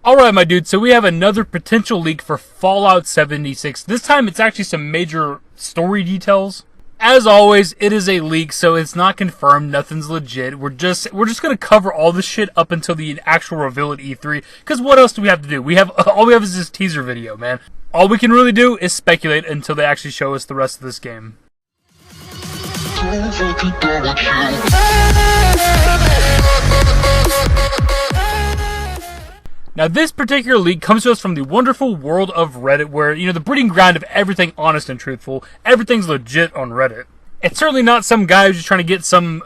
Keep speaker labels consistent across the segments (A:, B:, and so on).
A: Alright, my dude, so we have another potential leak for Fallout 76. This time it's actually some major story details. As always, it is a leak, so it's not confirmed, nothing's legit. We're just gonna cover all this shit up until the actual reveal at E3, because what else do we have to do? All we have is this teaser video, man. All we can really do is speculate until they actually show us the rest of this game. Now, this particular leak comes to us from the wonderful world of Reddit, where, the breeding ground of everything honest and truthful. Everything's legit on Reddit. It's certainly not some guy who's just trying to get some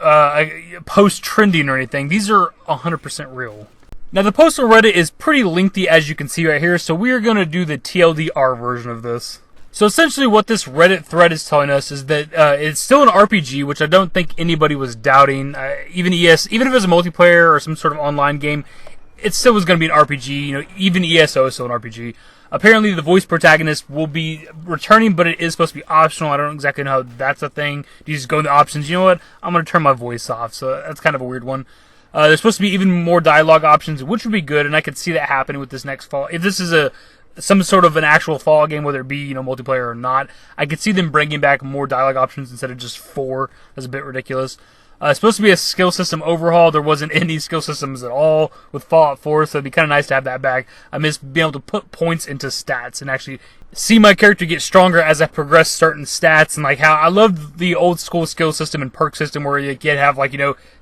A: post trending or anything. These are 100% real. Now, the post on Reddit is pretty lengthy, as you can see right here, so we are going to do the TLDR version of this. So essentially what this Reddit thread is telling us is that it's still an RPG, which I don't think anybody was doubting. Even if it was a multiplayer or some sort of online game, it still was going to be an RPG, even ESO is still an RPG. Apparently the voice protagonist will be returning, but it is supposed to be optional. I don't exactly know how that's a thing. Do you just go in the options? You know what? I'm going to turn my voice off, so that's kind of a weird one. There's supposed to be even more dialogue options, which would be good, and I could see that happening with this next fall. If this is some sort of an actual Fallout game, whether it be, multiplayer or not, I could see them bringing back more dialogue options instead of just 4. That's a bit ridiculous. It's supposed to be a skill system overhaul. There wasn't any skill systems at all with Fallout 4, so it'd be kind of nice to have that back. I miss being able to put points into stats and actually see my character get stronger as I progress certain stats, and how I loved the old school skill system and perk system where you could have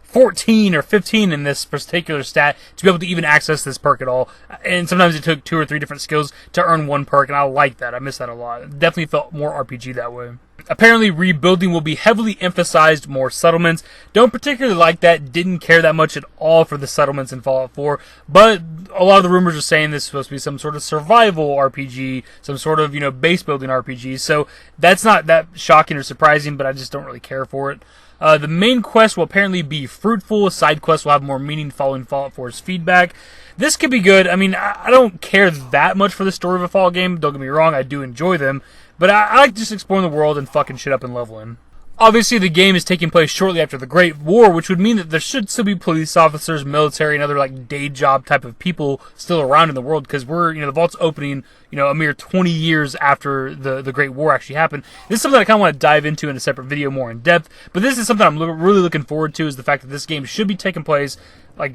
A: 14 or 15 in this particular stat to be able to even access this perk at all. And sometimes it took 2 or 3 different skills to earn one perk, and I like that. I miss that a lot. It definitely felt more RPG that way. Apparently, rebuilding will be heavily emphasized, more settlements. Don't particularly like that. Didn't care that much at all for the settlements in Fallout 4. But a lot of the rumors are saying this is supposed to be some sort of survival RPG, some sort of, base building RPG. So that's not that shocking or surprising, but I just don't really care for it. The main quest will apparently be fruitful. Side quests will have more meaning following Fallout 4's feedback. This could be good. I mean, I don't care that much for the story of a Fallout game. Don't get me wrong, I do enjoy them. But I like just exploring the world and fucking shit up and leveling. Obviously, the game is taking place shortly after the Great War, which would mean that there should still be police officers, military, and other day job type of people still around in the world, because the vault's opening, a mere 20 years after the Great War actually happened. This is something I kind of want to dive into in a separate video more in depth, but this is something I'm really looking forward to, is the fact that this game should be taking place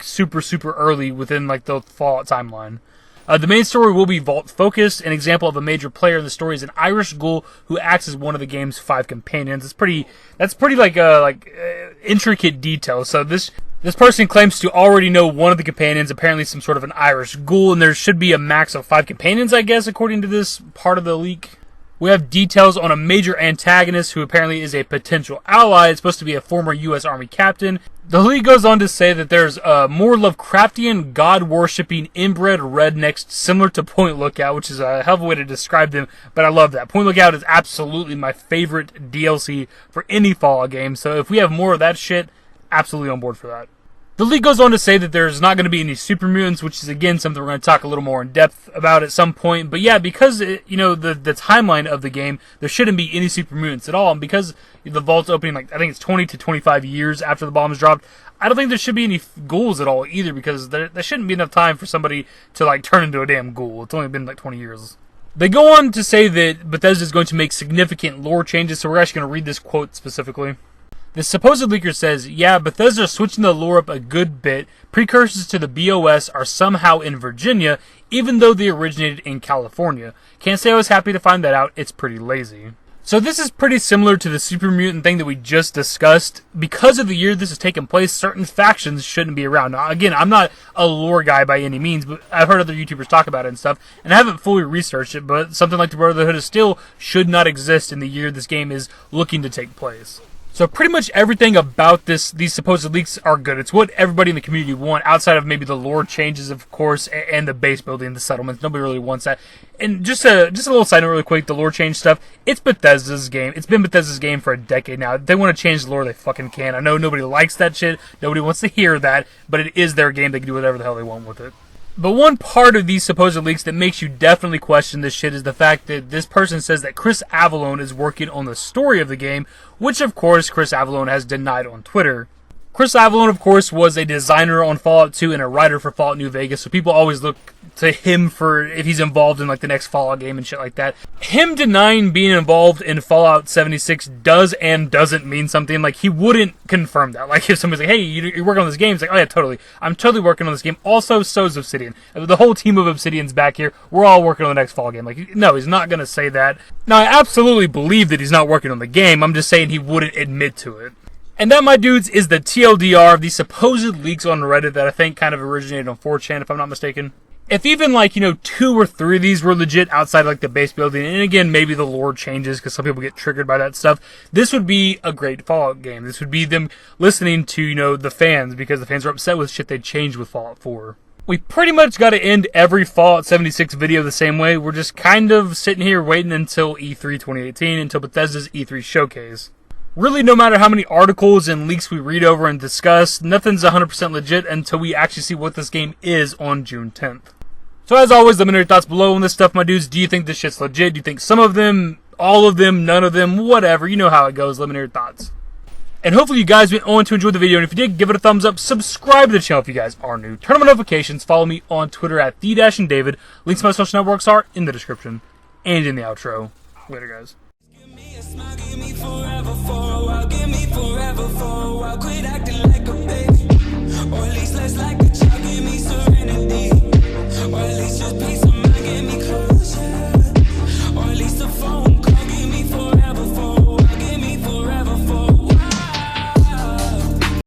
A: super, super early within the Fallout timeline. The main story will be vault-focused. An example of a major player in the story is an Irish ghoul who acts as one of the game's 5 companions. That's pretty intricate detail. So this person claims to already know one of the companions, apparently some sort of an Irish ghoul, and there should be a max of 5 companions, I guess, according to this part of the leak. We have details on a major antagonist who apparently is a potential ally. It's supposed to be a former U.S. Army captain. The leak goes on to say that there's more Lovecraftian, god-worshipping, inbred rednecks similar to Point Lookout, which is a hell of a way to describe them, but I love that. Point Lookout is absolutely my favorite DLC for any Fallout game, so if we have more of that shit, absolutely on board for that. The leak goes on to say that there's not going to be any super mutants, which is, again, something we're going to talk a little more in depth about at some point. But yeah, because, the timeline of the game, there shouldn't be any super mutants at all. And because the vault's opening, I think it's 20 to 25 years after the bomb's dropped, I don't think there should be any ghouls at all either, because there shouldn't be enough time for somebody to, turn into a damn ghoul. It's only been, 20 years. They go on to say that Bethesda is going to make significant lore changes, so we're actually going to read this quote specifically. The supposed leaker says, yeah, Bethesda is switching the lore up a good bit. Precursors to the BOS are somehow in Virginia, even though they originated in California. Can't say I was happy to find that out. It's pretty lazy. So this is pretty similar to the super mutant thing that we just discussed. Because of the year this has taken place, certain factions shouldn't be around. Now, again, I'm not a lore guy by any means, but I've heard other YouTubers talk about it and stuff, and I haven't fully researched it, but something like the Brotherhood of Steel should not exist in the year this game is looking to take place. So pretty much everything about these supposed leaks are good. It's what everybody in the community want, outside of maybe the lore changes, of course, and the base building, the settlements. Nobody really wants that. And just a little side note really quick, the lore change stuff, it's Bethesda's game. It's been Bethesda's game for a decade now. If they want to change the lore, they fucking can. I know nobody likes that shit. Nobody wants to hear that, but it is their game. They can do whatever the hell they want with it. But one part of these supposed leaks that makes you definitely question this shit is the fact that this person says that Chris Avellone is working on the story of the game, which of course Chris Avellone has denied on Twitter. Chris Avellone, of course, was a designer on Fallout 2 and a writer for Fallout New Vegas, so people always look to him for if he's involved in like the next Fallout game and shit like that. Him denying being involved in Fallout 76 does and doesn't mean something. Like, he wouldn't confirm that. Like, if somebody's like, hey, you're working on this game, it's like, oh yeah, totally. I'm totally working on this game. Also, so's Obsidian. The whole team of Obsidian's back here. We're all working on the next Fallout game. Like, no, he's not going to say that. Now, I absolutely believe that he's not working on the game. I'm just saying he wouldn't admit to it. And that, my dudes, is the TLDR of these supposed leaks on Reddit that I think kind of originated on 4chan, if I'm not mistaken. If even, like, 2 or 3 of these were legit outside, like, the base building, and again, maybe the lore changes because some people get triggered by that stuff, this would be a great Fallout game. This would be them listening to, the fans, because the fans are upset with shit they changed with Fallout 4. We pretty much got to end every Fallout 76 video the same way. We're just kind of sitting here waiting until E3 2018, until Bethesda's E3 showcase. Really, no matter how many articles and leaks we read over and discuss, nothing's 100% legit until we actually see what this game is on June 10th. So as always, let me know your thoughts below on this stuff, my dudes. Do you think this shit's legit? Do you think some of them, all of them, none of them, whatever? You know how it goes. Let me know your thoughts. And hopefully you guys went on to enjoy the video. And if you did, give it a thumbs up. Subscribe to the channel if you guys are new. Turn on notifications. Follow me on Twitter at @the-and-David. Links to my social networks are in the description and in the outro. Later, guys.
B: Give me forever for a while, give me forever for a while. Quit acting like a baby, or at least less like